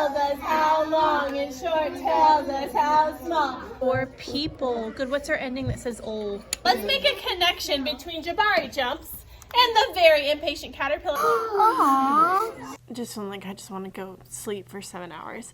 tells us how long, and short tells us how small. For people. Good, what's our ending that says old? Let's make a connection between Jabari jumps and the very impatient caterpillar. Aww. I just want to go sleep for 7 hours.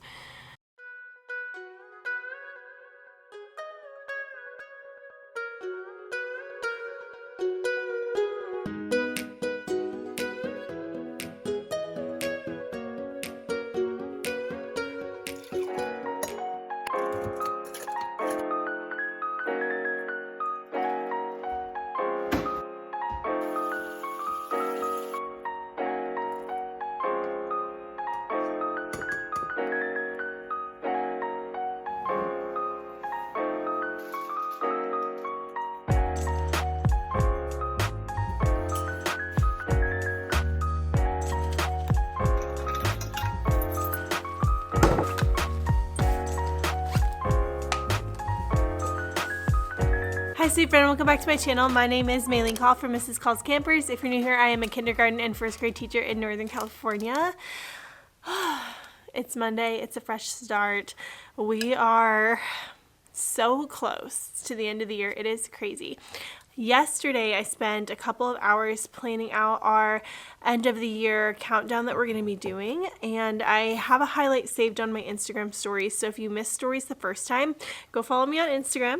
Hi sweet friend, welcome back to my channel. My name is Maylene Call from Mrs. Call's Campers. If you're new here, I am a kindergarten and first grade teacher in Northern California. It's Monday, it's a fresh start. We are so close to the end of the year, it is crazy. Yesterday, I spent a couple of hours planning out our end of the year countdown that we're going to be doing, and I have a highlight saved on my Instagram stories, so if you missed stories the first time, go follow me on Instagram.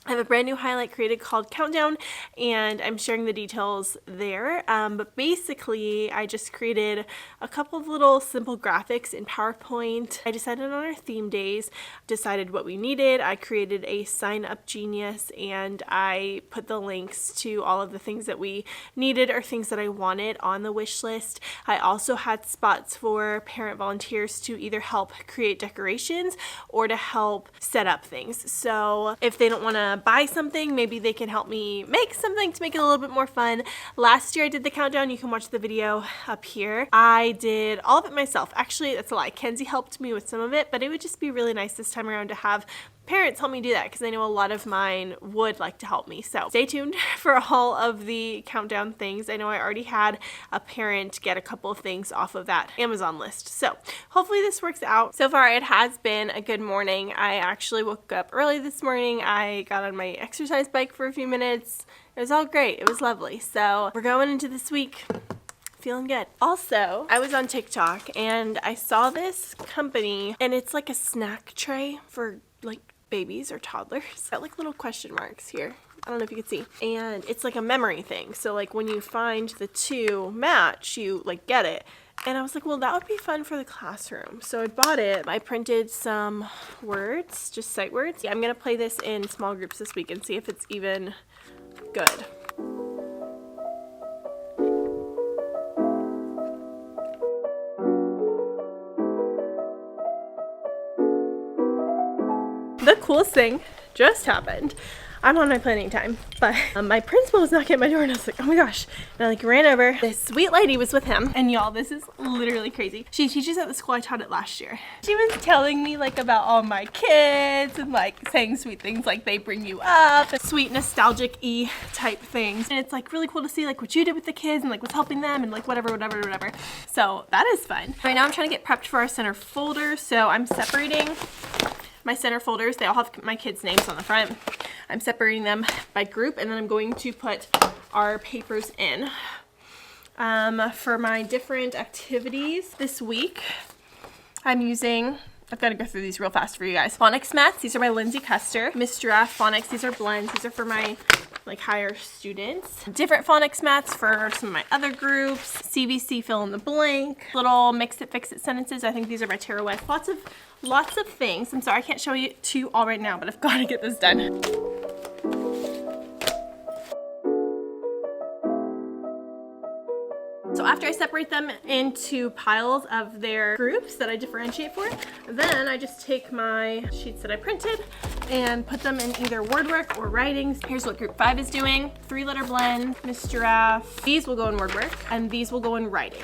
I have a brand new highlight created called Countdown, and I'm sharing the details there, but basically I just created a couple of little simple graphics in PowerPoint. I decided on our theme days, decided what we needed. I created a sign up genius, and I put the links to all of the things that we needed or things that I wanted on the wish list. I also had spots for parent volunteers to either help create decorations or to help set up things. So if they don't want to buy something, maybe they can help me make something to make it a little bit more fun. Last year I did the countdown. You can watch the video up here. I did all of it myself. Actually, that's a lie. Kenzie helped me with some of it, but it would just be really nice this time around to have parents help me do that, because I know a lot of mine would like to help me. So stay tuned for all of the countdown things. I know I already had a parent get a couple of things off of that Amazon list. So hopefully this works out. So far it has been a good morning. I actually woke up early this morning. I got on my exercise bike for a few minutes. It was all great. It was lovely. So we're going into this week feeling good. Also, I was on TikTok and I saw this company, and it's like a snack tray for like babies or toddlers. Got like little question marks here. I don't know if you can see. And it's like a memory thing. So like when you find the two match, you like get it. And I was like, well, that would be fun for the classroom. So I bought it. I printed some words, just sight words. Yeah, I'm gonna play this in small groups this week and see if it's even good. The coolest thing just happened. I'm on my planning time, but my principal was knocking at my door, and I was like, oh my gosh. And I like ran over. This sweet lady was with him, and y'all, this is literally crazy. She teaches at the school I taught at last year. She was telling me like about all my kids and like saying sweet things like they bring you up, sweet nostalgic-y type things. And it's like really cool to see like what you did with the kids and like what's helping them and like whatever. So that is fun. Right now I'm trying to get prepped for our center folder, so I'm separating my center folders. They all have my kids' names on the front. I'm separating them by group, and then I'm going to put our papers in. For my different activities this week, I'm using, I've got to go through these real fast for you guys. Phonics mats, these are by Lindsay Custer. Miss Giraffe phonics, these are blends. These are for my like higher students. Different phonics mats for some of my other groups. CVC fill in the blank. Little mix it, fix it sentences. I think these are by Tara West. Lots of things. I'm sorry I can't show you to you all right now, but I've got to get this done. So after I separate them into piles of their groups that I differentiate for, then I just take my sheets that I printed and put them in either word work or writings. Here's what group 5 is doing. 3-letter blend, Miss Giraffe. These will go in word work and these will go in writing.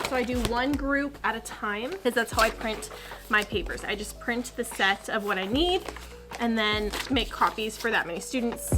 So I do one group at a time, because that's how I print my papers. I just print the set of what I need and then make copies for that many students.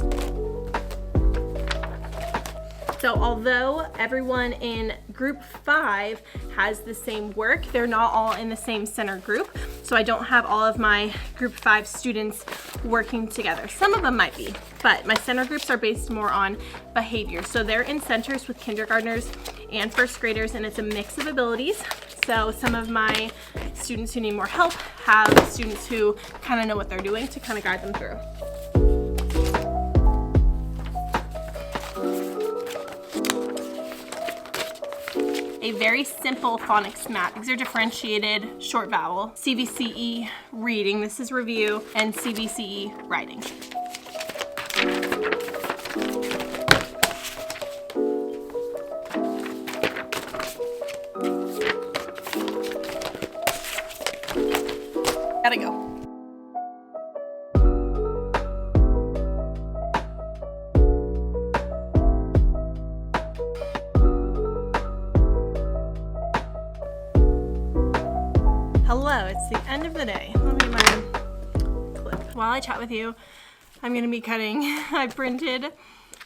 So although everyone in group 5 has the same work, they're not all in the same center group. So I don't have all of my group 5 students working together. Some of them might be, but my center groups are based more on behavior. So they're in centers with kindergartners and first graders, and it's a mix of abilities. So some of my students who need more help have students who kind of know what they're doing to kind of guide them through. A very simple phonics mat. These are differentiated short vowel, CVCE reading, this is review, and CVCE writing. Gotta go. Hello, it's the end of the day. Let me get my clip. While I chat with you, I'm gonna be cutting. I printed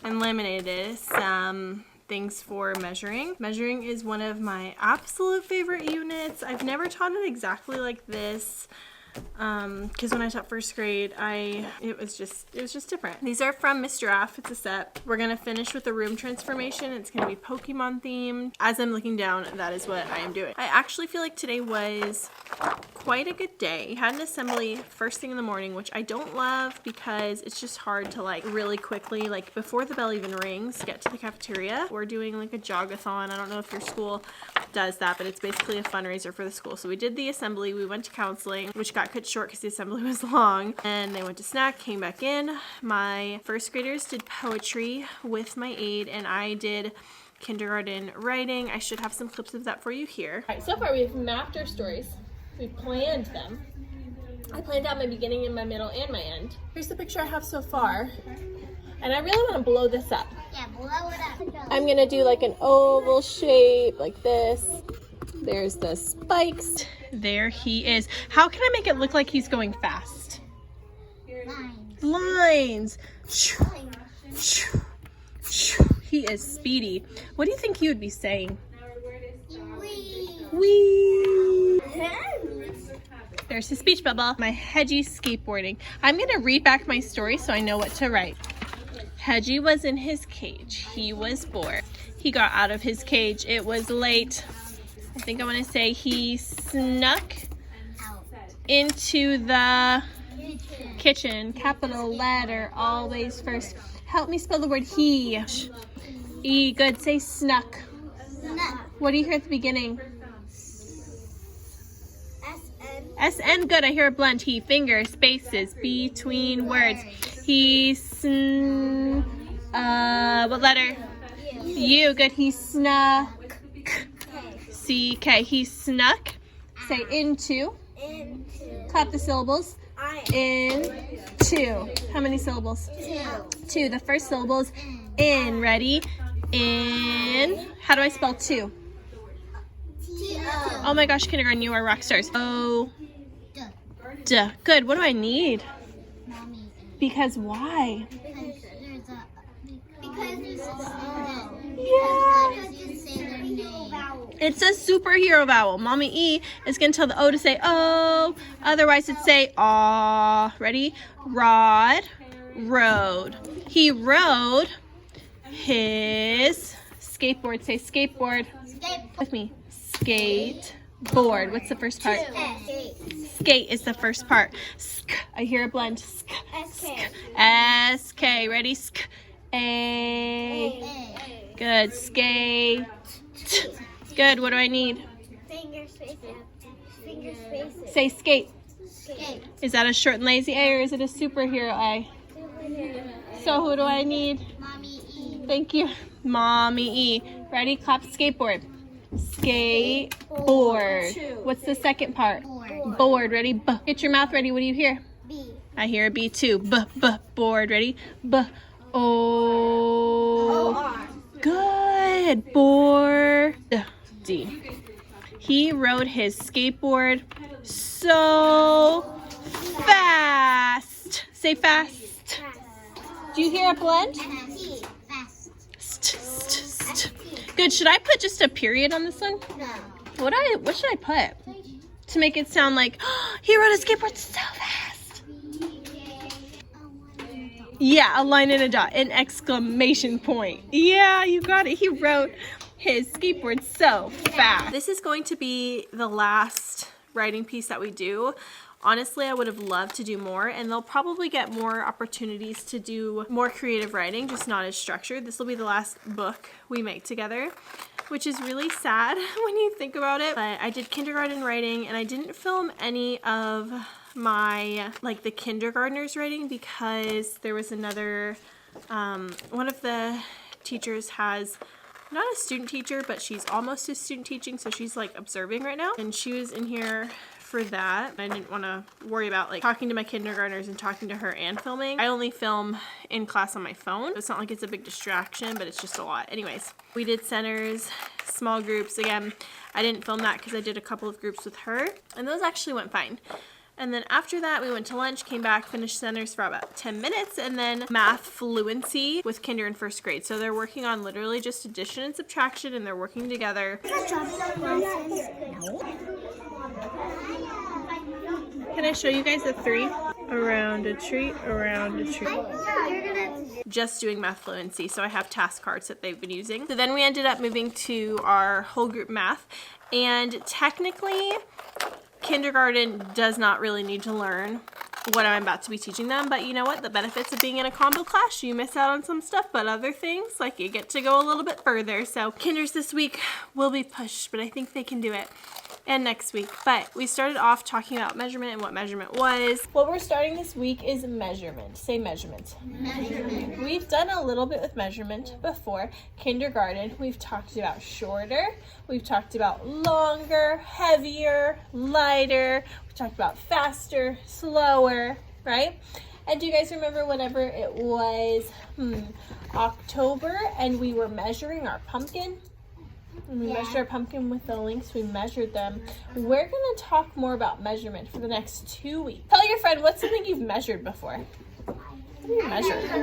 and laminated some things for measuring. Measuring is one of my absolute favorite units. I've never taught it exactly like this. Because when I taught first grade, it was just different. These are from Mr. F. It's a set. We're gonna finish with the room transformation. It's gonna be Pokemon themed. As I'm looking down, that is what I am doing. I actually feel like today was quite a good day. Had an assembly first thing in the morning, which I don't love because it's just hard to like really quickly, like before the bell even rings, get to the cafeteria. We're doing like a jogathon. I don't know if your school does that, but it's basically a fundraiser for the school. So we did the assembly, we went to counseling, which got cut short because the assembly was long, and they went to snack, came back in. My first graders did poetry with my aide, and I did kindergarten writing. I should have some clips of that for you here. All right, so far we've mapped our stories. We've planned them. I planned out my beginning and my middle and my end. Here's the picture I have so far. And I really want to blow this up. Yeah, blow it up. I'm gonna do like an oval shape like this. There's the spikes. There he is. How can I make it look like he's going fast? Lines. He is speedy. What do you think he would be saying? Wee. There's his speech bubble. My Hedgie skateboarding. I'm gonna read back my story so I know what to write. Hedgie was in his cage. He was bored. He got out of his cage. It was late. I think I want to say he snuck into the kitchen. Capital letter, always first. Help me spell the word he. E, good. Say snuck. What do you hear at the beginning? S-N, good. I hear a blend. He, finger, spaces, between words. He, what letter? U, good. He snuck. C-K, he snuck. Say into. Clap the syllables. Into. How many syllables? Two. The first syllable is in. Ready? In. How do I spell two? Oh my gosh, kindergarten, you are rock stars. Oh. Duh. Good. What do I need? Because why? Yeah. It's a superhero vowel. Mommy E is going to tell the O to say O. Otherwise, it'd say aw. Ready? Rod. Rode. He rode his skateboard. Say skateboard. With me. Skateboard. What's the first part? Skate is the first part. Sk. I hear a blend. Sk. Sk. S-K. Ready? Sk. A. Good. Skate. Good. What do I need? Finger spaces. Say skate. Is that a short and lazy A or is it a superhero A? So who do I need? Mommy E. Thank you. Mommy E. Ready? Clap skateboard. Skateboard. What's the second part? Board. Ready? B. Get your mouth ready. What do you hear? B. I hear a B too. B. Board. Ready? B. O. Good. Board. D. He rode his skateboard so fast. Say fast. Do you hear a blend? Fast. Good. Should I put just a period on this one? No. What should I put to make it sound like, oh, he rode a skateboard so fast? Yeah, a line and a dot, an exclamation point. Yeah, you got it. He rode his skateboard so fast. This is going to be the last writing piece that we do. Honestly, I would have loved to do more, and they'll probably get more opportunities to do more creative writing, just not as structured. This will be the last book we make together, which is really sad when you think about it. But I did kindergarten writing, and I didn't film any of my, like, the kindergartners writing because there was another, one of the teachers has not a student teacher, but she's almost a student teaching, so she's like observing right now, and she was in here for that. I didn't want to worry about like talking to my kindergartners and talking to her and filming. I only film in class on my phone. It's not like it's a big distraction, but it's just a lot. Anyways, we did centers, small groups. Again, I didn't film that because I did a couple of groups with her, and those actually went fine. And then after that, we went to lunch, came back, finished centers for about 10 minutes, and then math fluency with kinder and first grade. So they're working on literally just addition and subtraction, and they're working together. Can I show you guys the 3? Around a tree, around a tree. Just doing math fluency, so I have task cards that they've been using. So then we ended up moving to our whole group math, and technically, kindergarten does not really need to learn what I'm about to be teaching them, but you know what? The benefits of being in a combo class, you miss out on some stuff, but other things, like you get to go a little bit further. So kinders this week will be pushed, but I think they can do it. And next week. But we started off talking about measurement and what measurement was. What we're starting this week is measurement. Say measurement. Measurement. We've done a little bit with measurement before. Kindergarten, we've talked about shorter. We've talked about longer, heavier, lighter. We've talked about faster, slower, right? And do you guys remember whenever it was October and we were measuring our pumpkin? And we measured our pumpkin with the links, we measured them. We're going to talk more about measurement for the next 2 weeks. Tell your friend, what's something you've measured before? What have you measured? I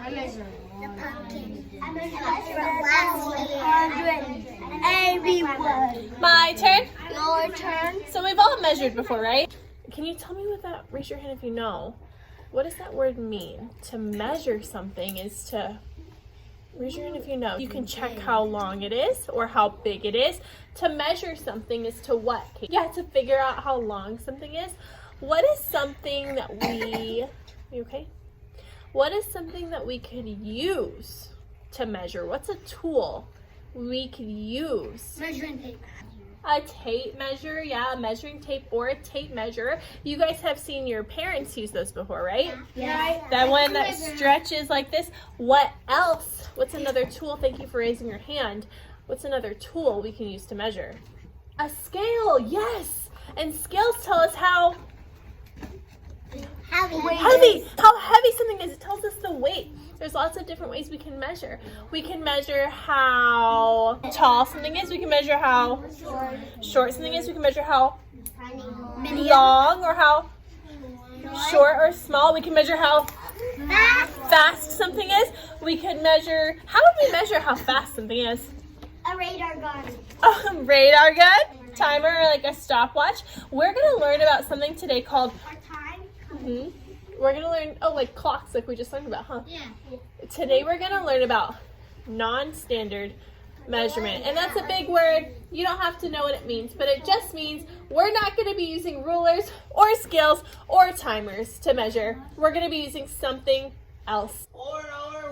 measured the pumpkin. I measured everyone. My turn? Your turn. So we've all measured before, right? Can you tell me what that, raise your hand if you know. What does that word mean? To measure something is to... Raise your hand if you know. You can check how long it is or how big it is. To measure something is to what? Yeah, to figure out how long something is. What is something that we... You okay? What is something that we could use to measure? What's a tool we could use? Measuring tape. A tape measure, yeah, a measuring tape or a tape measure. You guys have seen your parents use those before, right? Yeah. That one that stretches like this. What else? What's another tool? Thank you for raising your hand. What's another tool we can use to measure? A scale, yes. And scales tell us how heavy something is. It tells us the weight. There's lots of different ways we can measure. We can measure how tall something is. We can measure how short something is. We can measure how long or how short or small. We can measure how fast something is. We can measure, how would we measure how fast something is? A radar gun. Radar gun, timer, or like a stopwatch. We're going to learn about something today called... Time. We're going to learn, like clocks, like we just learned about, huh? Yeah. Today we're going to learn about non-standard measurement. And that's a big word. You don't have to know what it means, but it just means we're not going to be using rulers or scales or timers to measure. We're going to be using something else. Or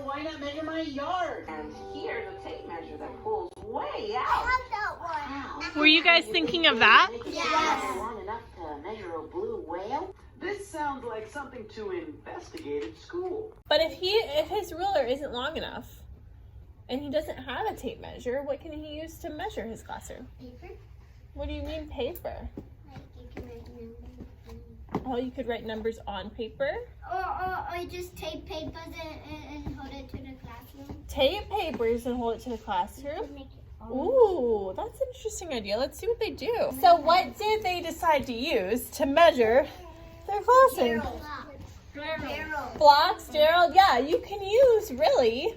why not measure my yard? And here's a tape measure that pulls way out. That one. Were you guys thinking of that? Yes. Long enough to measure a blue whale? This sounds like something to investigate at school. But if his ruler isn't long enough and he doesn't have a tape measure, what can he use to measure his classroom? Paper. What do you mean paper? Like you can write numbers. Oh, you could write numbers on paper? Or just tape papers and hold it to the classroom. Tape papers and hold it to the classroom? Make it Ooh, that's an interesting idea. Let's see what they do. So what did they decide to use to measure their classroom? Blocks, Gerald. Yeah, you can use really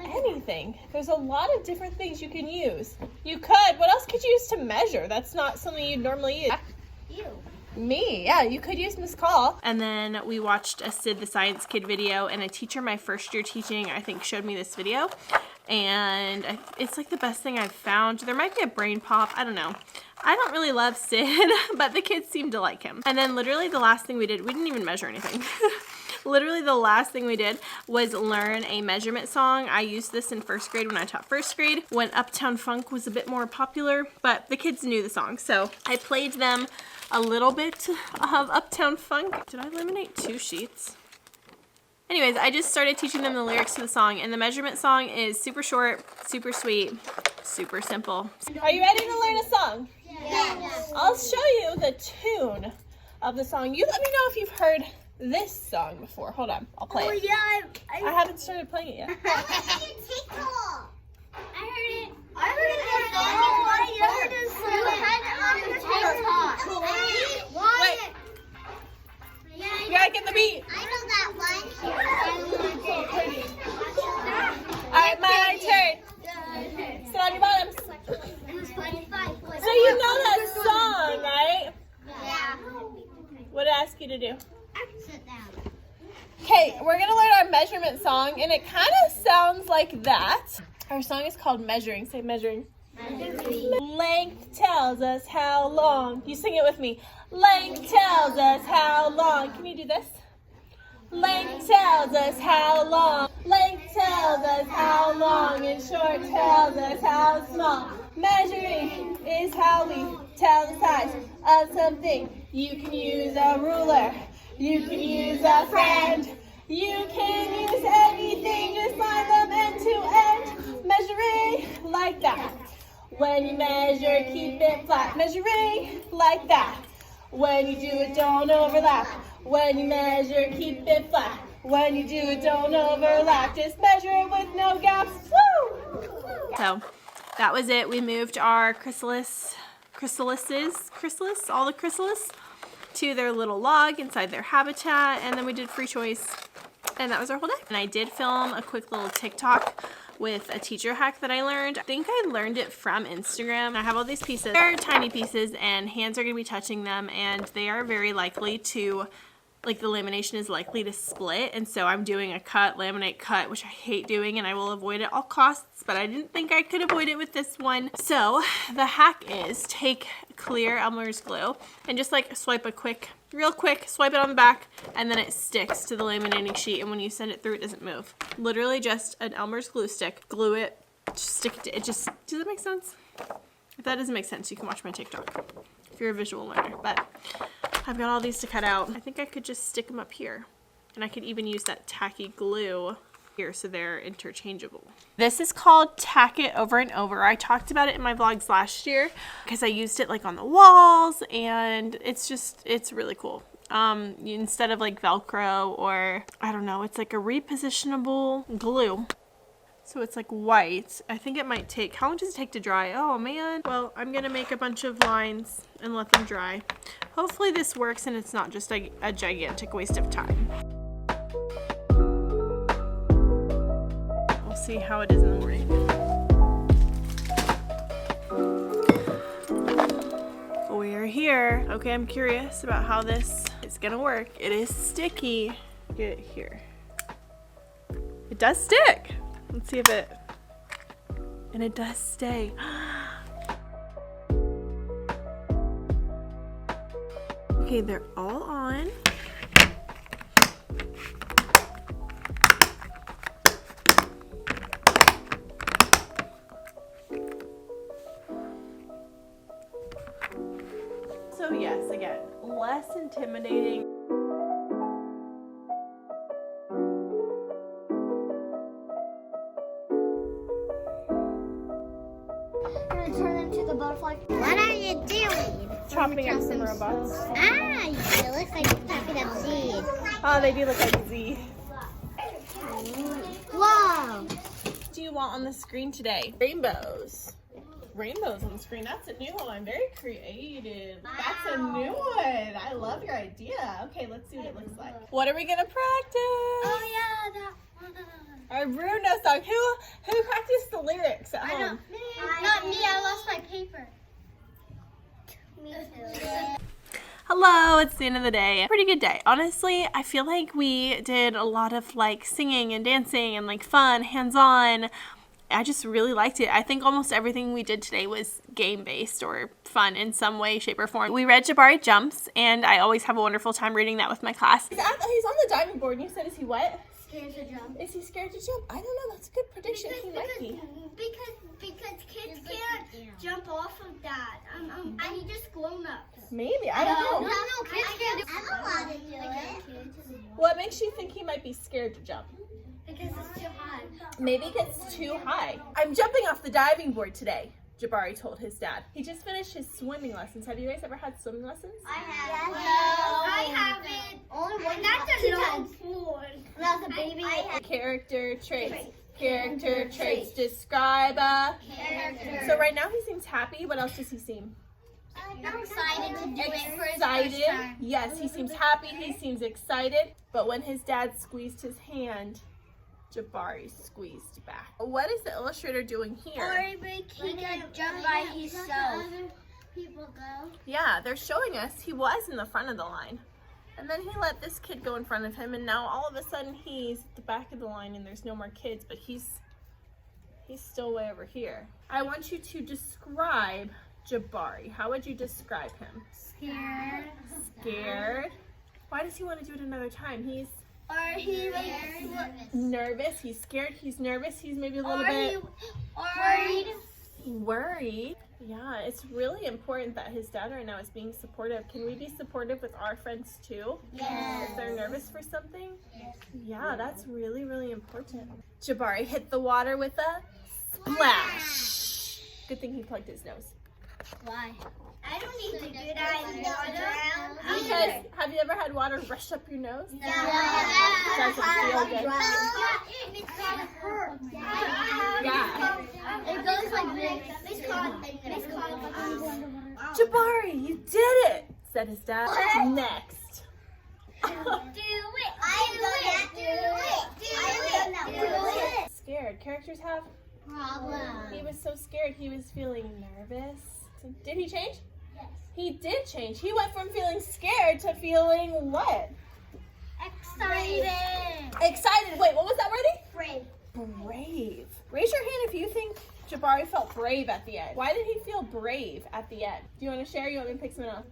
anything. There's a lot of different things you can use. You could, what else could you use to measure? That's not something you'd normally use. You. Me, yeah, you could use Miss Call. And then we watched a Sid the Science Kid video, and a teacher my first year teaching, I think, showed me this video. And it's like the best thing I've found. There might be a brain pop, I don't know. I don't really love Sid, but the kids seem to like him. And then literally the last thing we did, we didn't even measure anything. Literally the last thing we did was learn a measurement song. I used this in first grade when I taught first grade, when Uptown Funk was a bit more popular, but the kids knew the song. So I played them a little bit of Uptown Funk. Did I eliminate 2 sheets? Anyways, I just started teaching them the lyrics to the song, and the measurement song is super short, super sweet, super simple. Are you ready to learn a song? Yes. I'll show you the tune of the song. You let me know if you've heard this song before. Hold on, I'll play it. Yeah, I haven't started playing it yet. I heard it. I heard it. You had it on your TikTok. Wait, you gotta get the beat. I know that one. Alright, my turn. Sit on your bottoms. So you know that song, right? Yeah. What did I ask you to do? Sit down. Okay, we're gonna learn our measurement song, and it kind of sounds like that. Our song is called Measuring. Say measuring. Length tells us how long. You sing it with me. Length tells us how long. Can you do this? Length tells us how long. Length tells us how long, and short tells us how small. Measuring is how we tell the size of something. You can use a ruler. You can use a friend. You can use anything. Just line them end to end. Measuring like that. When you measure, keep it flat. Measuring like that. When you do it, don't overlap. When you measure, keep it flat. When you do it, don't overlap. Just measure it with no gaps. Woo! So that was it. We moved our chrysalis, all the chrysalis, to their little log inside their habitat, and then we did free choice, and that was our whole day. And I did film a quick little TikTok with a teacher hack that I learned. I think I learned it from Instagram. I have all these pieces. They're tiny pieces, and hands are gonna be touching them, and they are very likely to, like, the lamination is likely to split, and so I'm doing a cut, laminate, cut, which I hate doing, and I will avoid at all costs, but I didn't think I could avoid it with this one. So the hack is take clear Elmer's glue and just like swipe a real quick, swipe it on the back, and then it sticks to the laminating sheet, and when you send it through, it doesn't move. Literally just an Elmer's glue stick, glue it, just stick it to it. Just, does that make sense? If that doesn't make sense, you can watch my TikTok if you're a visual learner, but I've got all these to cut out. I think I could just stick them up here, and I could even use that tacky glue here so they're interchangeable. This is called Tack It Over and Over. I talked about it in my vlogs last year because I used it like on the walls, and it's really cool. Instead of like Velcro or, I don't know, it's like a repositionable glue. So it's like white. I think it might take, how long does it take to dry? Oh man. Well, I'm gonna make a bunch of lines and let them dry. Hopefully this works and it's not just a gigantic waste of time. We'll see how it is in the morning. We're here. Okay, I'm curious about how this is gonna work. It is sticky. Get it here. It does stick. Let's see if it, and it does stay. Okay, they're all on. So yes, again, less intimidating. Turn into the butterfly. What are you doing? Chopping up some robots. Ah, it looks like you're chopping up seeds. Oh, they do look like Z. Whoa. What do you want on the screen today? Rainbows. rainbows on the screen. That's a new one. Very creative. That's a new one. I love your idea. Okay, let's see what it looks like. What are we gonna practice? Oh yeah, that one. Our Bruno song. Who practiced the lyrics at home? Not me. I lost my paper. Me too. Hello, it's the end of the day. Pretty good day. Honestly, I feel like we did a lot of like singing and dancing and like fun, hands-on. I just really liked it. I think almost everything we did today was game-based or fun in some way, shape, or form. We read Jabari Jumps, and I always have a wonderful time reading that with my class. He's on the diving board, and you said, is he what? Scared to jump. Is he scared to jump? I don't know. That's a good prediction. He might be. Because kids can't jump off of that. I need just grown ups. Maybe. I don't know. No, kids can't. I'm allowed to do it. What makes you think he might be scared to jump? Because it's too high. Maybe it's too high. I'm jumping off the diving board today, Jabari told his dad. He just finished his swimming lessons. Have you guys ever had swimming lessons? I have. No, I haven't. Only one. That's a long floor. That's a baby. Character traits. Character traits. Describe a Character. So right now he seems happy. What else does he seem? I'm excited to do it for his Excited. first time. Yes, he seems happy. He seems excited. But when his dad squeezed his hand, Jabari squeezed back. What is the illustrator doing here? Or he can jump by himself. People go. Yeah, they're showing us he was in the front of the line. And then he let this kid go in front of him, and now all of a sudden he's at the back of the line and there's no more kids, but he's still way over here. I want you to describe Jabari. How would you describe him? Scared. Scared. Why does he want to do it another time? He's Or he nervous. He's scared. He's nervous. He's maybe a little bit worried. worried. Yeah, it's really important that his dad right now is being supportive. Can we be supportive with our friends too? Yes. If they're nervous for something? Yes. Yeah, that's really, really important. Jabari hit the water with a splash. Good thing he plugged his nose. Why? I don't need to do that in water. Because have you ever had water rush up your nose? No. Doesn't feel good. It's gonna hurt. Yeah. It goes like this. Jabari, you did it, said his dad. Next. Do it. Do it. Scared. Characters have Problem. He was so scared. He was feeling nervous. Did he change? Yes. He did change. He went from feeling scared to feeling what? Excited. Excited. Wait, what was that wording? Brave. Brave. Raise your hand if you think Jabari felt brave at the end. Why did he feel brave at the end? Do you want to share? You want me to pick someone else?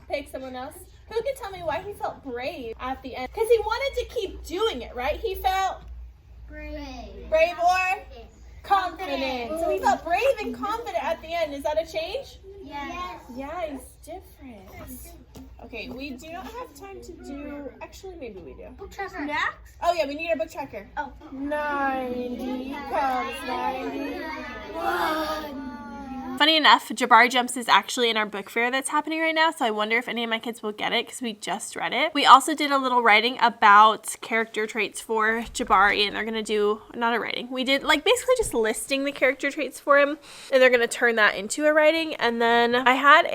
Pick someone else? Who can tell me why he felt brave at the end? Because he wanted to keep doing it, right? He felt Brave. brave or confident. So he felt brave and confident at the end. Is that a change? Yes. Yeah, he's different. Okay, we do not have time to do, actually maybe we do. Book tracker. Next. Oh yeah, we need our book tracker. Oh. 90 comes 91. Funny enough, Jabari Jumps is actually in our book fair that's happening right now, so I wonder if any of my kids will get it because we just read it. We also did a little writing about character traits for Jabari, and they're going to do, not a writing, we did like basically just listing the character traits for him, and they're going to turn that into a writing. And then I had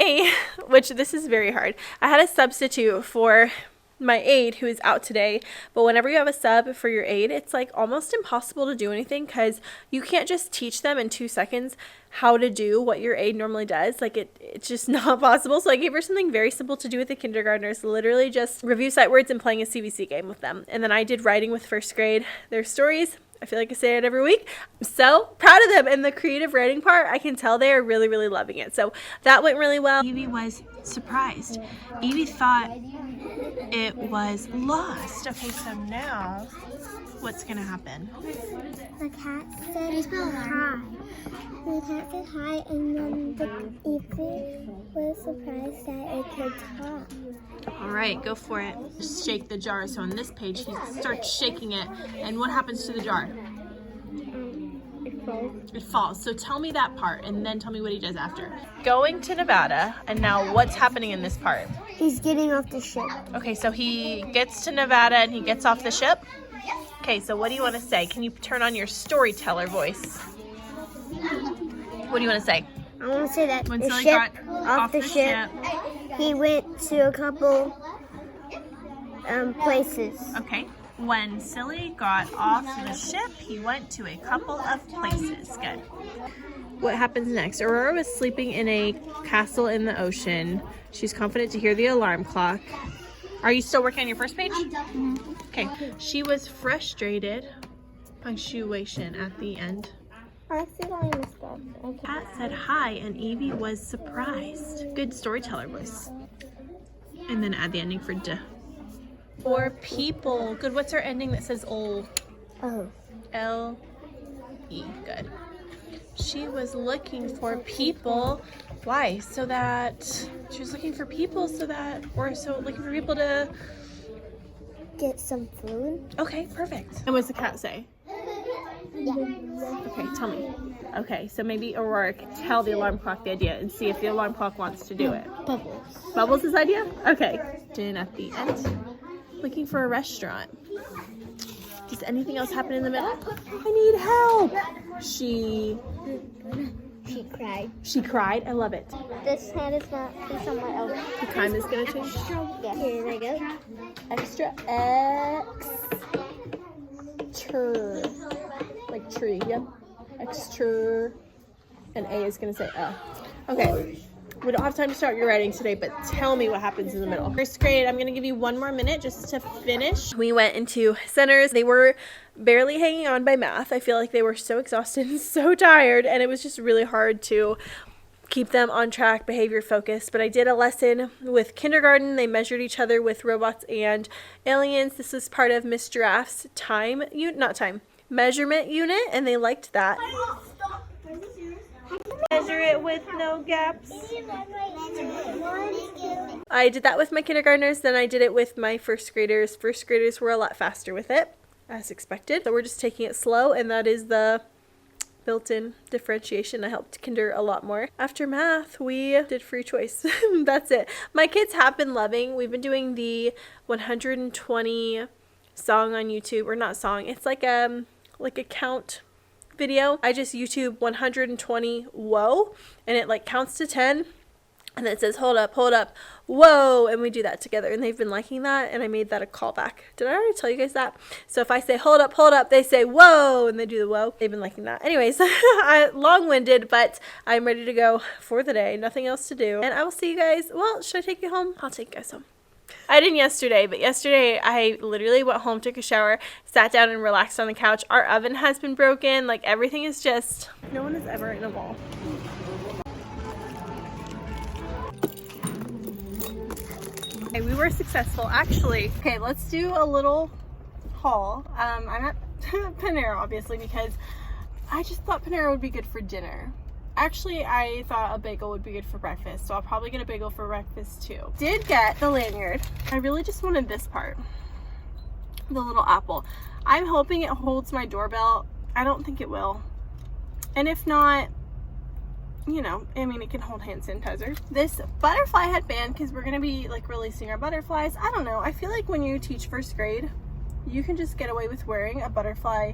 which this is very hard, I had a substitute for my aide who is out today, but whenever you have a sub for your aide, it's like almost impossible to do anything because you can't just teach them in 2 seconds how to do what your aide normally does. Like it's just not possible. So I gave her something very simple to do with the kindergartners, literally just review sight words and playing a CVC game with them. And then I did writing with first grade, their stories. I feel like I say it every week. I'm so proud of them. And the creative writing part, I can tell they are really, really loving it. So that went really well. Evie was surprised. Evie thought it was lost. Okay, so now what's gonna happen? The cat said hi. The cat said hi, and then Evie was surprised that it could talk. All right, go for it. Just shake the jar. So on this page, he starts shaking it, and what happens to the jar? It falls. It falls. So tell me that part, and then tell me what he does after. Going to Nevada, and now what's happening in this part? He's getting off the ship. Okay, so he gets to Nevada and he gets off the ship? Okay, so what do you want to say? Can you turn on your storyteller voice? What do you want to say? I want to say that When the Silly ship, got off the ship, he went to a couple places. Okay. When Silly got off the ship, he went to a couple of places. Good. What happens next? Aurora was sleeping in a castle in the ocean. She's confident to hear the alarm clock. Are you still working on your first page? Okay. She was frustrated. Punctuation at the end. I accidentally messed up. Okay. Kat said hi and Evie was surprised. Good storyteller voice. And then add the ending for duh. For people. Good. What's our ending that says ol? Oh. L-E. Good. She was looking for people. Why? So that she was looking for people so that, or so looking for people to Get some food. Okay, perfect. And what's the cat say? Yeah. Okay, tell me. Okay, so maybe Aurora could tell the alarm clock the idea and see if the alarm clock wants to do it. Bubbles. Bubbles' idea? Okay. Then at the end, looking for a restaurant. Does anything else happen in the middle? I need help. She cried. She cried. I love it. This hand is not somewhere else. The time is gonna change. Yeah. Here I go. Extra X. Like tree. Yep. Extra. And A is gonna say Okay. We don't have time to start your writing today, but tell me what happens in the middle. First grade, I'm going to give you one more minute just to finish. We went into centers. They were barely hanging on by math. I feel like they were so exhausted and so tired, and it was just really hard to keep them on track, behavior focused. But I did a lesson with kindergarten. They measured each other with robots and aliens. This was part of Miss Giraffe's measurement unit, and they liked that. Measure it with no gaps. I did that with my kindergartners, then I did it with my first graders. First graders were a lot faster with it, as expected. So we're just taking it slow, and that is the built-in differentiation. I helped kinder a lot more. After math, we did free choice. That's it. My kids have been loving. We've been doing the 120 song on YouTube, or not song. It's like a count video. I just YouTube 120 whoa, and it like counts to 10, and then it says hold up, whoa, and we do that together, and they've been liking that, and I made that a callback. Did I already tell you guys that? So if I say hold up, they say whoa, and they do the whoa. They've been liking that. Anyways, long-winded, but I'm ready to go for the day. Nothing else to do, and I will see you guys. Well, should I take you home? I'll take you guys home. I didn't yesterday, but yesterday I literally went home, took a shower, sat down and relaxed on the couch. Our oven has been broken. Like, everything is just, no one is ever in a mall. Okay, we were successful, actually. Okay, let's do a little haul. I'm at Panera, obviously, because I just thought Panera would be good for dinner. Actually, I thought a bagel would be good for breakfast, so I'll probably get a bagel for breakfast too. Did get the lanyard. I really just wanted this part, the little apple. I'm hoping it holds my doorbell. I don't think it will. And if not, you know, I mean, it can hold hand sanitizer. This butterfly headband, because we're going to be like releasing our butterflies. I don't know. I feel like when you teach first grade, you can just get away with wearing a butterfly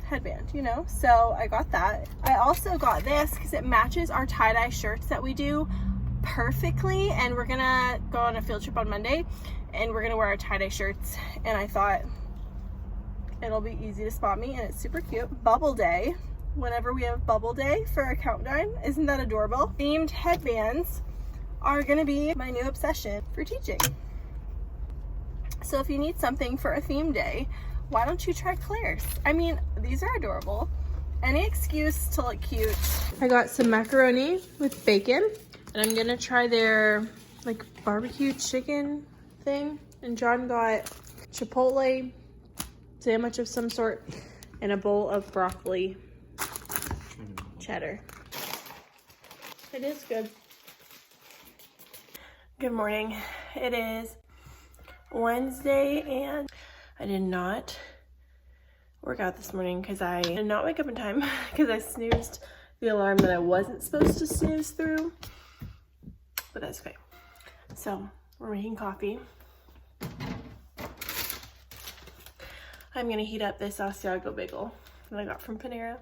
headband, you know. So I got that. I also got this because it matches our tie-dye shirts that we do perfectly, and we're gonna go on a field trip on Monday and we're gonna wear our tie-dye shirts, and I thought it'll be easy to spot me, and it's super cute. Bubble Day, whenever we have Bubble Day for a countdown. Isn't that adorable? Themed headbands are gonna be my new obsession for teaching. So if you need something for a theme day, why don't you try Claire's? I mean, these are adorable. Any excuse to look cute. I got some macaroni with bacon, and I'm gonna try their like barbecue chicken thing. And John got Chipotle sandwich of some sort and a bowl of broccoli cheddar. It is good. Good morning. It is Wednesday, and I did not work out this morning because I did not wake up in time because I snoozed the alarm that I wasn't supposed to snooze through, but that's okay. So we're making coffee. I'm gonna heat up this Asiago bagel that I got from Panera.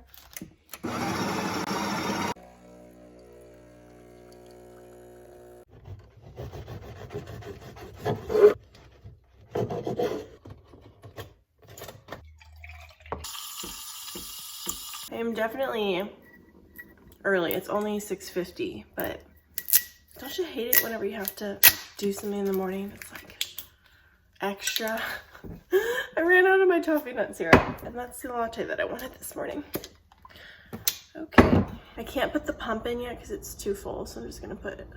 I am definitely early. It's only 6:50, but don't you hate it whenever you have to do something in the morning? It's like extra. I ran out of my toffee nut syrup, and that's the latte that I wanted this morning. Okay, I can't put the pump in yet because it's too full, so I'm just gonna put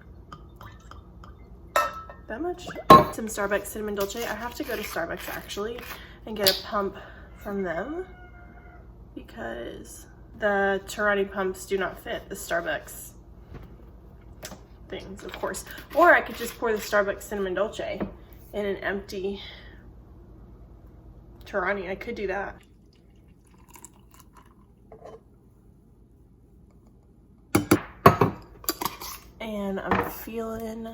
that much. Some Starbucks cinnamon dolce. I have to go to Starbucks actually and get a pump from them because the Tarani pumps do not fit the Starbucks things, of course. Or I could just pour the Starbucks cinnamon dolce in an empty Tarani. I could do that. And I'm feeling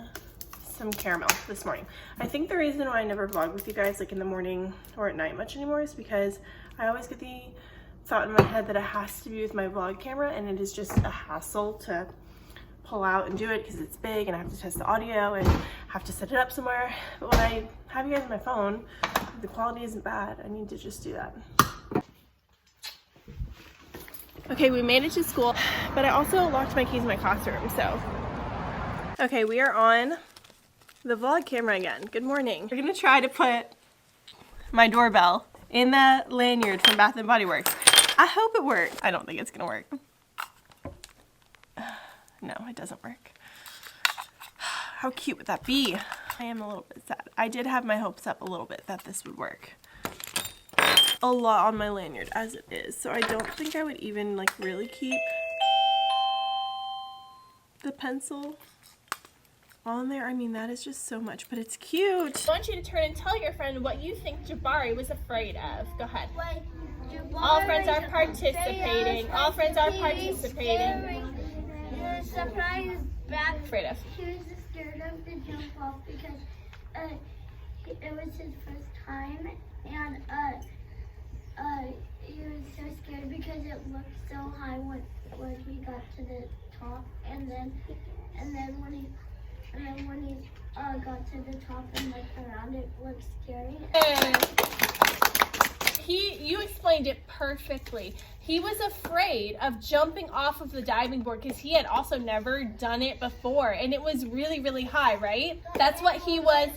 some caramel this morning. I think the reason why I never vlog with you guys like in the morning or at night much anymore is because I always get the thought in my head that it has to be with my vlog camera, and it is just a hassle to pull out and do it because it's big and I have to test the audio and have to set it up somewhere. But when I have you guys on my phone, the quality isn't bad. I need to just do that. Okay, we made it to school, but I also locked my keys in my classroom, so. Okay, we are on the vlog camera again. Good morning. We're gonna try to put my doorbell in the lanyard from Bath & Body Works. I hope it works. I don't think it's gonna work. No, it doesn't work. How cute would that be? I am a little bit sad. I did have my hopes up a little bit that this would work. A lot on my lanyard as it is, so I don't think I would even like really keep the pencil on there. I mean, that is just so much, but it's cute. I want you to turn and tell your friend what you think Jabari was afraid of. Go ahead. All friends are participating. All friends are participating. Surprise back. Afraid of. He was scared of the jump off because it was his first time, and he was so scared because it looked so high when he got to the top, and then when he got to the top and looked around, it looked scary. You explained it perfectly. He was afraid of jumping off of the diving board because he had also never done it before, and it was really, really high, right? That's what he was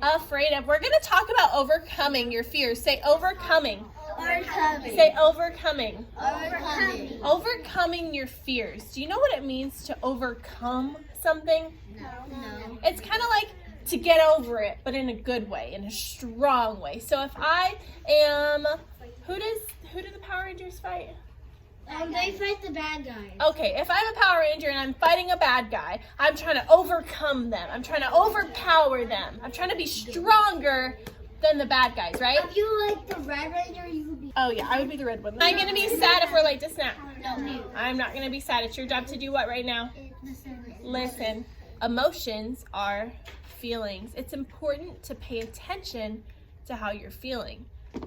afraid of. We're going to talk about overcoming your fears. Say overcoming. Overcoming. Say overcoming. Overcoming. Overcoming your fears. Do you know what it means to overcome something? No. It's kind of like to get over it, but in a good way, in a strong way. So if I am, who do the Power Rangers fight? They fight the bad guys. Okay, if I'm a Power Ranger and I'm fighting a bad guy, I'm trying to overcome them. I'm trying to overpower them. I'm trying to be stronger than the bad guys, right? If you like the Red Ranger, you would be. Oh yeah, I would be the red one. Am I gonna be sad if we're late to snap? No. I'm not gonna be sad. It's your job to do what right now? Listen. Emotions are feelings. It's important to pay attention to how you're feeling.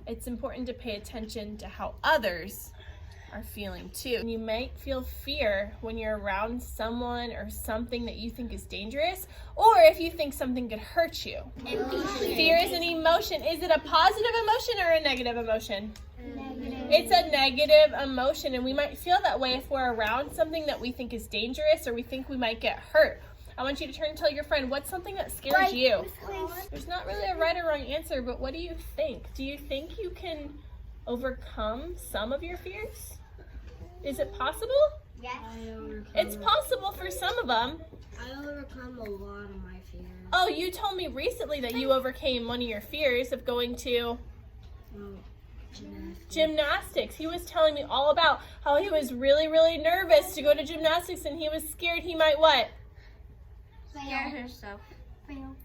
It's important to pay attention to how others are feeling too. And you might feel fear when you're around someone or something that you think is dangerous, or if you think something could hurt you. Fear is an emotion. Is it a positive emotion or a negative emotion? Negative. It's a negative emotion, and we might feel that way if we're around something that we think is dangerous or we think we might get hurt. I want you to turn and tell your friend, what's something that scares you? There's not really a right or wrong answer, but what do you think? Do you think you can overcome some of your fears? Is it possible? Yes. It's possible for some of them. I overcome a lot of my fears. Oh, you told me recently that you overcame one of your fears of going to gymnastics. He was telling me all about how he was really, really nervous to go to gymnastics, and he was scared he might what? Scare herself. Fail.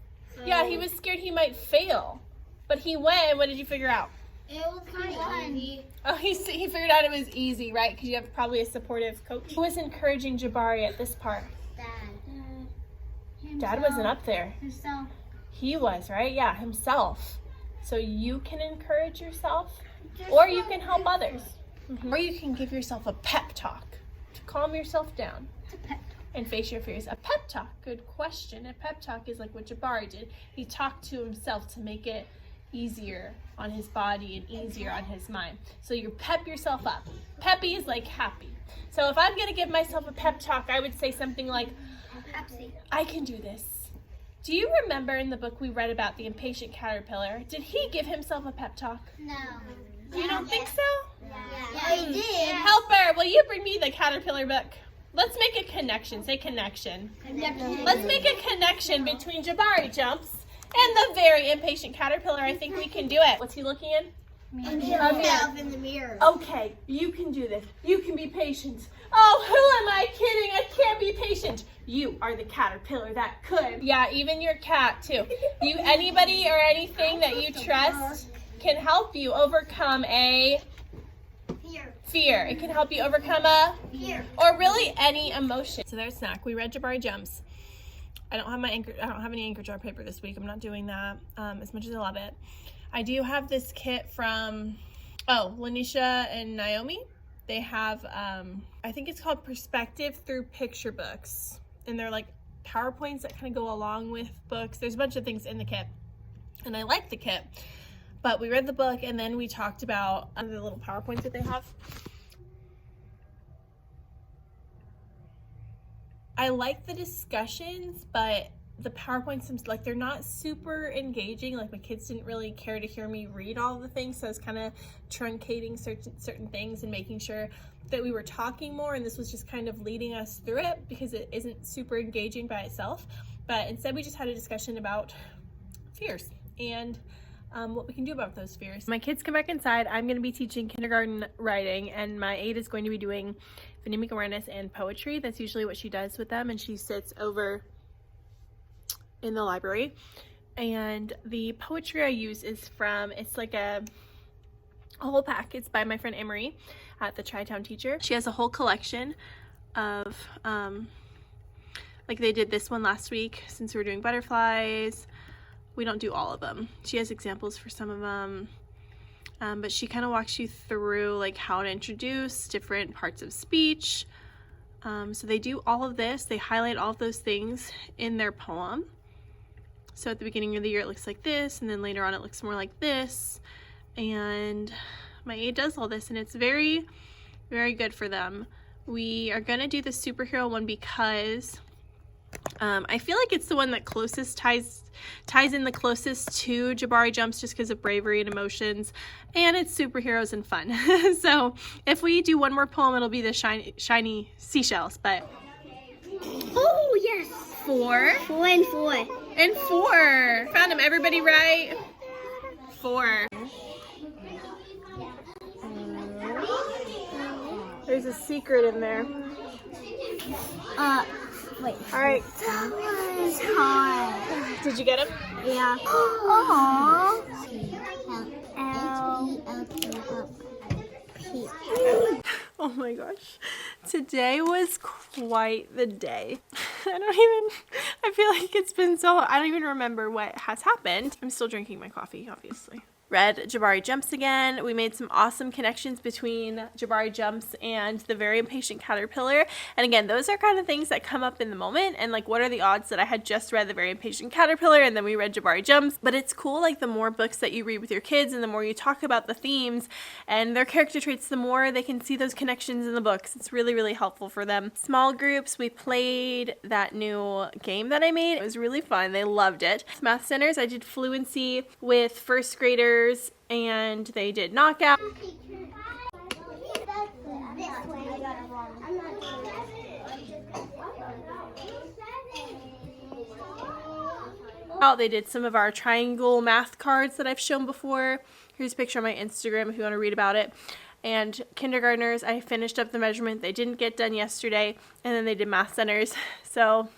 Yeah, he was scared he might fail. But he went, and what did you figure out? It was kind of easy. Oh, he figured out it was easy, right? Because you have probably a supportive coach. Who was encouraging Jabari at this part? Dad. Dad wasn't up there. Himself. He was, right? Yeah, himself. So you can encourage yourself, or you can help others. Or you can give yourself a pep talk to calm yourself down and face your fears. A pep talk? Good question. A pep talk is like what Jabari did. He talked to himself to make it easier on his body and easier on his mind. So you pep yourself up. Peppy is like happy. So if I'm gonna give myself a pep talk, I would say something like, I can do this. Do you remember in the book we read about the impatient caterpillar? Did he give himself a pep talk? No. You don't think so? Yeah, he did. Helper, will you bring me the caterpillar book? Let's make a connection. Say connection. Let's make a connection between Jabari jumps and the very impatient caterpillar. I think we can do it. What's he looking in? Himself in the mirror. Okay, you can do this. You can be patient. Oh, who am I kidding? I can't be patient. You are the caterpillar that could. Yeah, even your cat too. Anybody or anything that you trust can help you overcome a fear. It can help you overcome a fear, or really any emotion. So there's snack. We read Jabari jumps. I don't have any anchor jar paper this week. I'm not doing that as much as I love it. I do have this kit from Lanisha and Naomi. They have I think it's called Perspective Through Picture Books, and they're like PowerPoints that kind of go along with books. There's a bunch of things in the kit, and I like the kit. But we read the book, and then we talked about the little PowerPoints that they have. I like the discussions, but the PowerPoints seems like they're not super engaging. Like, my kids didn't really care to hear me read all of the things, so I was kind of truncating certain things and making sure that we were talking more, and this was just kind of leading us through it because it isn't super engaging by itself. But instead we just had a discussion about fears and what we can do about those fears. My kids come back inside. I'm going to be teaching kindergarten writing, and my aide is going to be doing phonemic awareness and poetry. That's usually what she does with them, and she sits over in the library. And the poetry I use is from, it's like a whole pack. It's by my friend Emery at the Tri-Town Teacher. She has a whole collection of like they did this one last week since we were doing butterflies. We don't do all of them. She has examples for some of them, but she kind of walks you through like how to introduce different parts of speech. So they do all of this. They highlight all of those things in their poem. So at the beginning of the year it looks like this, and then later on it looks more like this. And my aide does all this, and it's very, very good for them. We are gonna do the superhero one because I feel like it's the one that closest ties in the closest to Jabari jumps, just because of bravery and emotions, and it's superheroes and fun. So if we do one more poem, it'll be the shiny seashells. But Oh, yes. 4 4 and 4. Found them. Everybody right? 4. There's a secret in there. Wait. All right. That was hard. Did you get them? Yeah. Aww. Oh my gosh. Today was quite the day. I feel like it's been so long. I don't even remember what has happened. I'm still drinking my coffee, obviously. Read Jabari Jumps again. We made some awesome connections between Jabari Jumps and the very impatient caterpillar. And again, those are kind of things that come up in the moment. And like, what are the odds that I had just read the very impatient caterpillar and then we read Jabari Jumps? But it's cool, like the more books that you read with your kids and the more you talk about the themes and their character traits, the more they can see those connections in the books. It's really, really helpful for them. Small groups, we played that new game that I made. It was really fun. They loved it. Math centers, I did fluency with first graders, and they did knockout. They did some of our triangle math cards that I've shown before. Here's a picture on my Instagram if you want to read about it. And kindergartners, I finished up the measurement. They didn't get done yesterday, and then they did math centers. So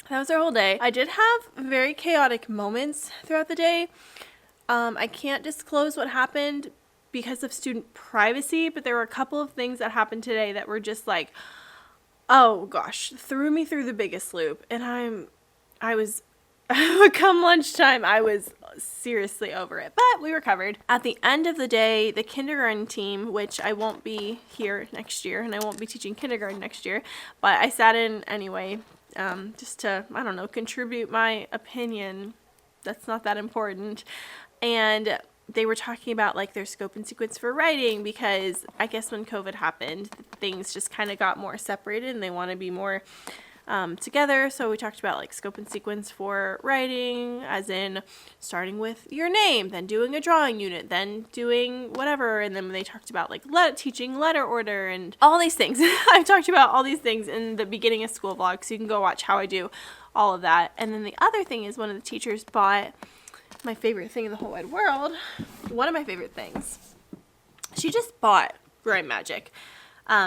that was our whole day. I did have very chaotic moments throughout the day. I can't disclose what happened because of student privacy, but there were a couple of things that happened today that were just like, oh gosh, threw me through the biggest loop. And I was, come lunchtime, I was seriously over it, but we recovered. At the end of the day, the kindergarten team, which I won't be here next year and I won't be teaching kindergarten next year, but I sat in anyway just to, I don't know, contribute my opinion. That's not that important. And they were talking about like their scope and sequence for writing, because I guess when COVID happened, things just kind of got more separated and they want to be more together. So we talked about like scope and sequence for writing, as in starting with your name, then doing a drawing unit, then doing whatever. And then they talked about like teaching letter order and all these things. I've talked about all these things in the beginning of school vlog, so you can go watch how I do all of that. And then the other thing is, one of the teachers bought my favorite thing in the whole wide world. One of my favorite things. She just bought Rhyme Magic.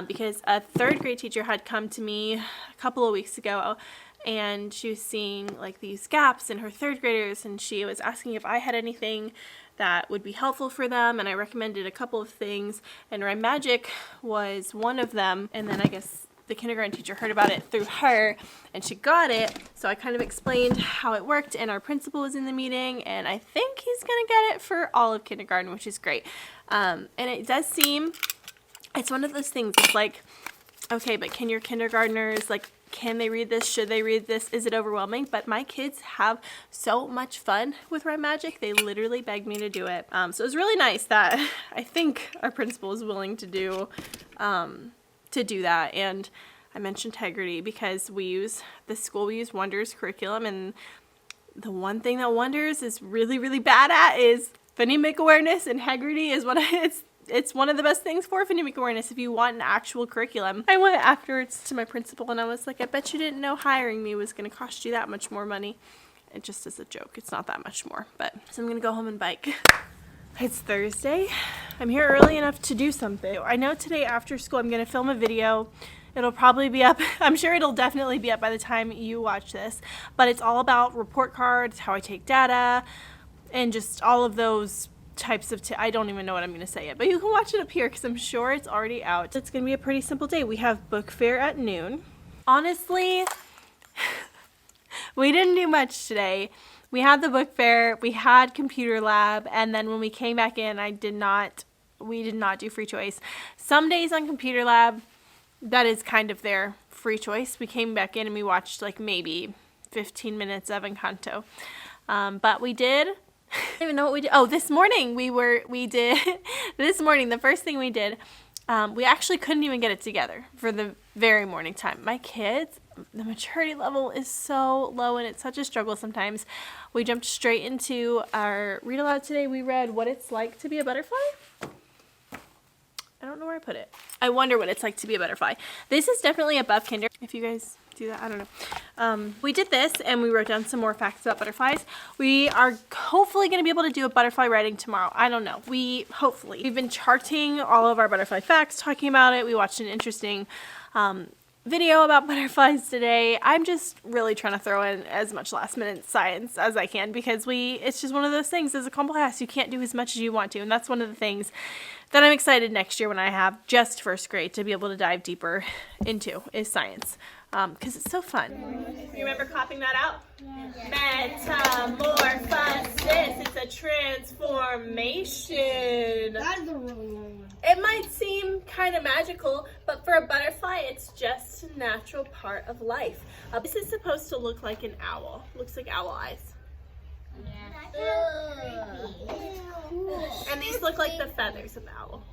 Because a 3rd grade teacher had come to me a couple of weeks ago, and she was seeing like these gaps in her 3rd graders, and she was asking if I had anything that would be helpful for them, and I recommended a couple of things, and Rhyme Magic was one of them. And then I guess the kindergarten teacher heard about it through her, and she got it. So I kind of explained how it worked, and our principal was in the meeting, and I think he's gonna get it for all of kindergarten, which is great. And it does seem, it's one of those things, it's like, okay, but can your kindergartners, like, can they read this? Should they read this? Is it overwhelming? But my kids have so much fun with Rhyme Magic. They literally begged me to do it. So it was really nice that I think our principal is willing to do that. And I mentioned Integrity because we use Wonders curriculum, and the one thing that Wonders is really, really bad at is phonemic awareness. Integrity is it's one of the best things for phonemic awareness if you want an actual curriculum. I went afterwards to my principal and I was like, I bet you didn't know hiring me was going to cost you that much more money. It just is a joke. It's not that much more. But so I'm going to go home and bike. It's Thursday. I'm here early enough to do something. I know today after school I'm going to film a video. It'll probably be up. I'm sure it'll definitely be up by the time you watch this. But it's all about report cards, how I take data, and just all of those types of I don't even know what I'm going to say yet, but you can watch it up here because I'm sure it's already out. It's going to be a pretty simple day. We have book fair at noon. Honestly, we didn't do much today. We had the book fair, we had computer lab, and then when we came back in, we did not do free choice. Some days on computer lab, that is kind of their free choice. We came back in and we watched like maybe 15 minutes of Encanto. But we did, I don't even know what we did. Oh, this morning the first thing we did, we actually couldn't even get it together for the very morning time. My kids, the maturity level is so low and it's such a struggle sometimes. We jumped straight into our read aloud today. We read What It's Like to Be a Butterfly. I don't know where I put it. I wonder what it's like to be a butterfly. This is definitely above kinder. If you guys do that, I don't know. We did this and we wrote down some more facts about butterflies. We are hopefully going to be able to do a butterfly writing tomorrow. I don't know. We've been charting all of our butterfly facts, talking about it. We watched an interesting video about butterflies today. I'm just really trying to throw in as much last minute science as I can because it's just one of those things as a combo class you can't do as much as you want to, and that's one of the things that I'm excited next year when I have just first grade to be able to dive deeper into is science because it's so fun. You remember copying that out? Metamorphosis, it's a transformation. That's a really long one. It might seem kind of magical, but for a butterfly, it's just a natural part of life. This is supposed to look like an owl. Looks like owl eyes. And these look like the feathers of the owl.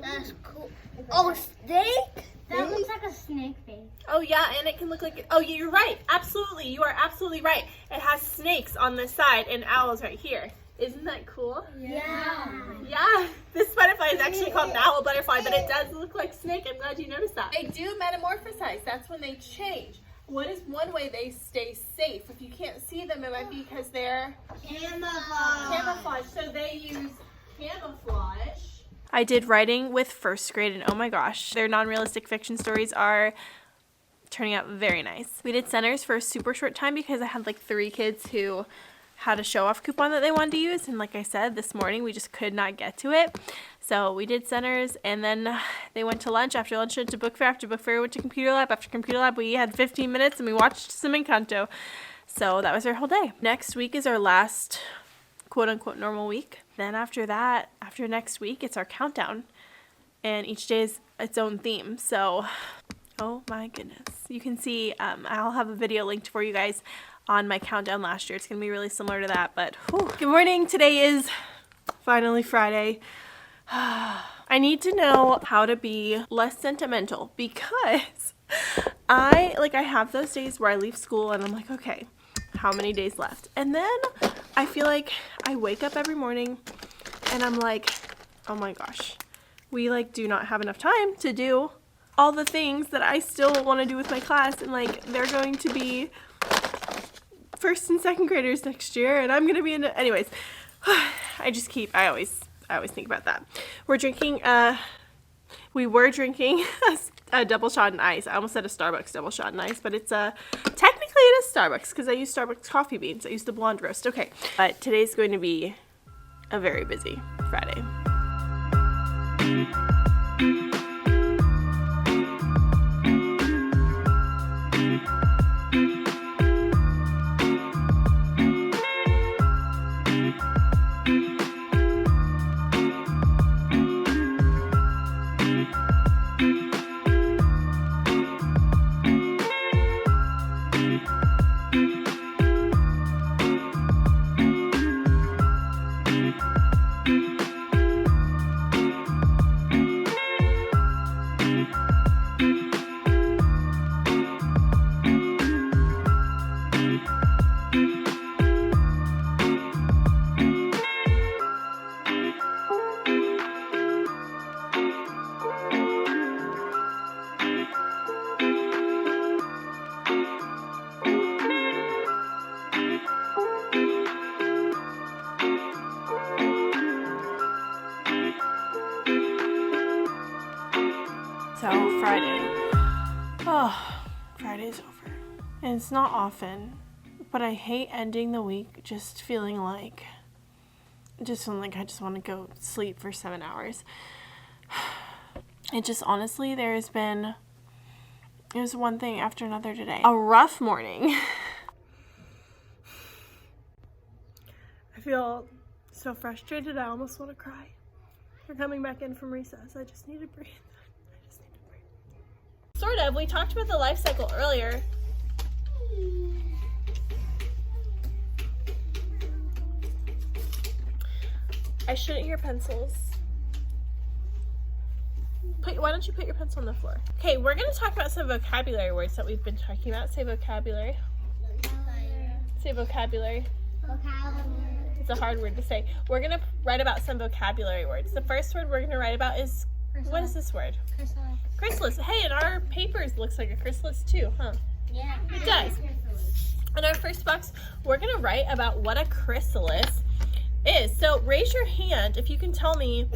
That's cool. Oh, snake? That looks like a snake face. Oh yeah, and it can look like, oh you're right, absolutely, you are absolutely right. It has snakes on the side and owls right here. Isn't that cool? Yeah. Yeah, this butterfly is actually called an owl butterfly, but it does look like snake. I'm glad you noticed that. They do metamorphosize. That's when they change. What is one way they stay safe? If you can't see them, it might be because they're camouflage. So they use camouflage. I did writing with first grade, and oh my gosh, their non-realistic fiction stories are turning out very nice. We did centers for a super short time because I had like 3 kids who had a show-off coupon that they wanted to use, and like I said, this morning we just could not get to it. So we did centers, and then they went to lunch. After lunch, went to book fair. After book fair, we went to computer lab. After computer lab, we had 15 minutes, and we watched some Encanto. So that was our whole day. Next week is our last quote-unquote normal week. Then after that, after next week, it's our countdown, and each day is its own theme. So Oh my goodness. You can see, I'll have a video linked for you guys on my countdown last year. It's going to be really similar to that, but whew. Good morning. Today is finally Friday. I need to know how to be less sentimental because I have those days where I leave school and I'm like, okay, how many days left? And then I feel like I wake up every morning and I'm like, oh my gosh, we like do not have enough time to do all the things that I still want to do with my class, and like they're going to be first and second graders next year and I'm going to be in anyways. I always think about that. We were drinking a double shot in ice. I almost said a Starbucks double shot in ice, but it's technically it is Starbucks because I use Starbucks coffee beans. I use the blonde roast. Okay, but today's going to be a very busy Friday. So Friday's over. And it's not often, but I hate ending the week just feeling like I just want to go sleep for 7 hours. It just honestly, there's one thing after another today. A rough morning. I feel so frustrated, I almost want to cry. We're coming back in from recess. I just need to breathe. Sort of. We talked about the life cycle earlier. I shouldn't hear pencils. Why don't you put your pencil on the floor? Okay, we're going to talk about some vocabulary words that we've been talking about. Say vocabulary. Say vocabulary. It's a hard word to say. We're going to write about some vocabulary words. The first word we're going to write about is, what is this word? Chrysalis. Hey, and our papers looks like a chrysalis too, huh? Yeah. It does. In our first box, we're going to write about what a chrysalis is. So raise your hand if you can tell me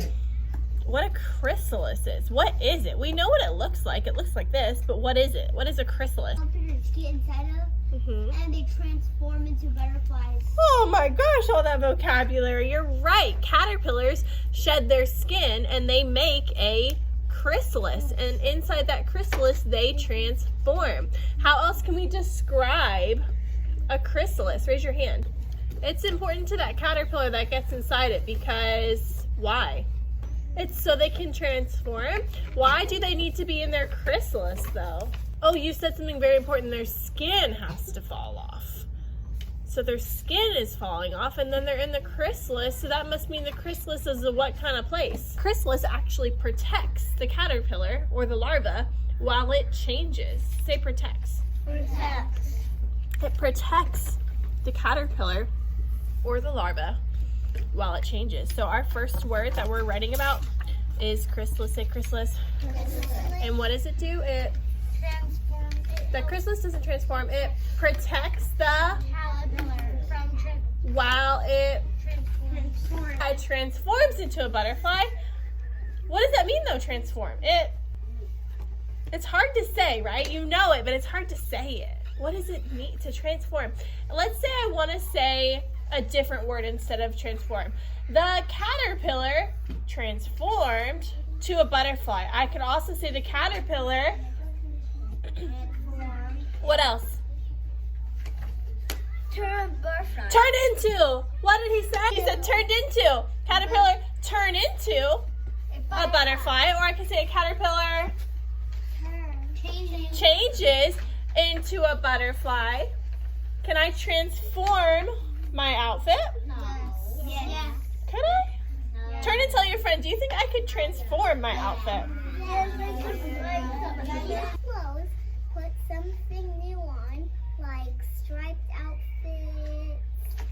what a chrysalis is. What is it? We know what it looks like. It looks like this, but what is it? What is a chrysalis? Something to get inside of, and they transform into butterflies. Oh my gosh, all that vocabulary. You're right. Caterpillars shed their skin and they make a chrysalis, and inside that chrysalis they transform. How else can we describe a chrysalis? Raise your hand. It's important to that caterpillar that gets inside it because why? It's so they can transform. Why do they need to be in their chrysalis though? Oh, you said something very important. Their skin has to fall off. So their skin is falling off and then they're in the chrysalis. So that must mean the chrysalis is a what kind of place? Chrysalis actually protects the caterpillar or the larva while it changes. Say protects. Protects. It protects the caterpillar or the larva while it changes. So our first word that we're writing about is chrysalis. Say chrysalis. And what does it do? It Transforms. the chrysalis doesn't transform. It protects the Caterpillar from while it transforms. Transforms into a butterfly. What does that mean though, transform? It's hard to say, right? You know it, but it's hard to say it. What does it mean to transform? Let's say I want to say a different word instead of transform. The caterpillar transformed to a butterfly. I could also say the caterpillar. What else? Turned into. What did he say? He said turned into. Caterpillar turn into a butterfly. Or I could say a caterpillar changes into a butterfly. Can I transform my outfit? Yes. Can I? Turn and tell your friend, do you think I could transform my outfit? Clothes, put something new on, like striped outfit.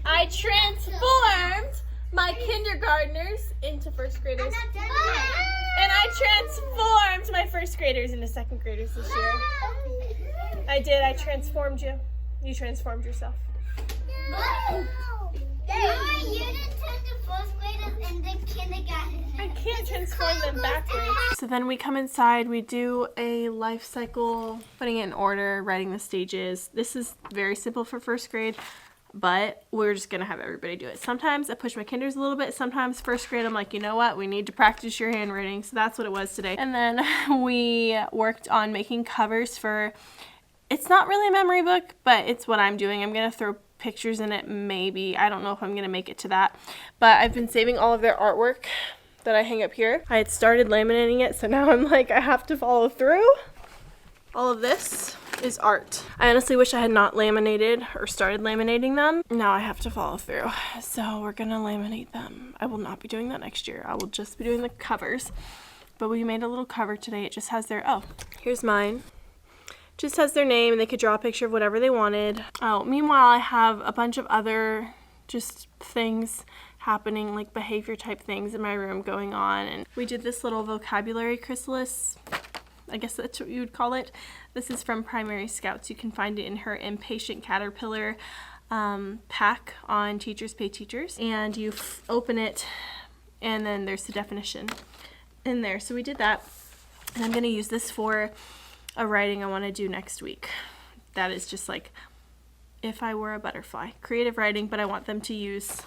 I transformed my kindergartners into first graders. And I transformed my first graders into second graders this year. I did. I transformed you. You transformed yourself. No. You didn't turn the first graders into kindergarten. I can't transform them backwards. So then we come inside, we do a life cycle, putting it in order, writing the stages. This is very simple for first grade, but we're just gonna have everybody do it. Sometimes I push my kinders a little bit. Sometimes first grade, I'm like, you know what? We need to practice your handwriting. So that's what it was today. And then we worked on making covers for, it's not really a memory book, but it's what I'm doing. I'm gonna throw pictures in it, maybe. I don't know if I'm gonna make it to that, but I've been saving all of their artwork that I hang up here. I had started laminating it, so now I'm like, I have to follow through. All of this is art. I honestly wish I had not laminated or started laminating them. Now I have to follow through, so we're gonna laminate them. I will not be doing that next year. I will just be doing the covers, but we made a little cover today. It just has their, oh, here's mine. Just has their name, and they could draw a picture of whatever they wanted. Oh, meanwhile, I have a bunch of other just things happening, like behavior type things in my room going on. And we did this little vocabulary chrysalis, I guess that's what you would call it. This is from Primary Scouts. You can find it in her Impatient Caterpillar pack on Teachers Pay Teachers. And you open it, and then there's the definition in there. So we did that, and I'm gonna use this for a writing I want to do next week. That is just like, if I were a butterfly. Creative writing, but I want them to use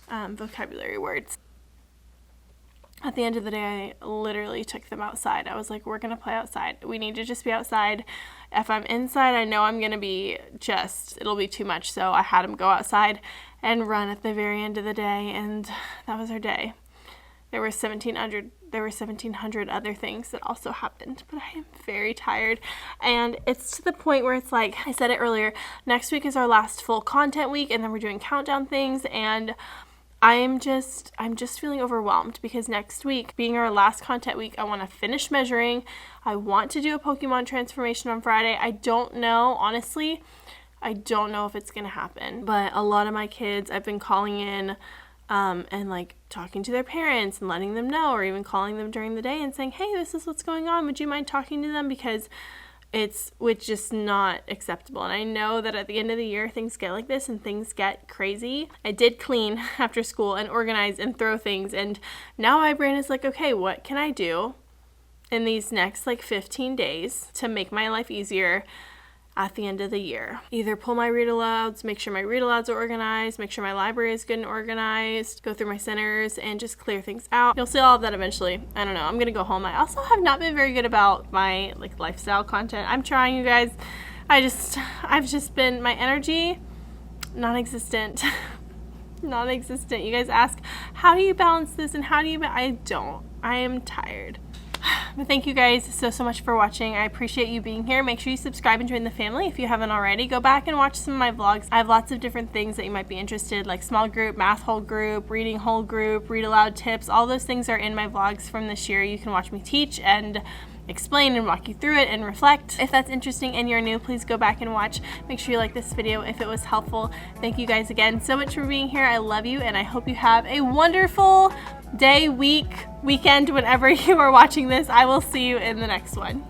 vocabulary words. At the end of the day, I literally took them outside. I was like, we're gonna play outside. We need to just be outside. If I'm inside, I know I'm gonna be it'll be too much. So I had them go outside and run at the very end of the day, and that was our day. There were 1,700 other things that also happened, but I am very tired, and it's to the point where it's like, I said it earlier, next week is our last full content week, and then we're doing countdown things, and I'm just feeling overwhelmed because next week, being our last content week, I want to finish measuring. I want to do a Pokemon transformation on Friday. I don't know, honestly, I don't know if it's going to happen, but a lot of my kids, I've been calling in and like talking to their parents and letting them know, or even calling them during the day and saying, hey, this is what's going on. Would you mind talking to them? Because it's just not acceptable. And I know that at the end of the year, things get like this and things get crazy. I did clean after school and organize and throw things. And now my brain is like, okay, what can I do in these next like 15 days to make my life easier at the end of the year? Either pull my read alouds, make sure my read alouds are organized, make sure my library is good and organized, go through my centers and just clear things out. You'll see all of that eventually. I don't know. I'm gonna go home. I also have not been very good about my like lifestyle content. I'm trying, you guys. I've just been, my energy, non-existent. Non-existent. You guys ask, how do you balance this and how do you, I don't. I am tired. But thank you guys so much for watching. I appreciate you being here. Make sure you subscribe and join the family if you haven't already. Go back and watch some of my vlogs. I have lots of different things that you might be interested, like small group, math whole group, reading whole group, read aloud tips. All those things are in my vlogs from this year. You can watch me teach and explain and walk you through it and reflect. If that's interesting and you're new, please go back and watch. Make sure you like this video if it was helpful. Thank you guys again so much for being here. I love you, and I hope you have a wonderful day, week, weekend, whenever you are watching this. I will see you in the next one.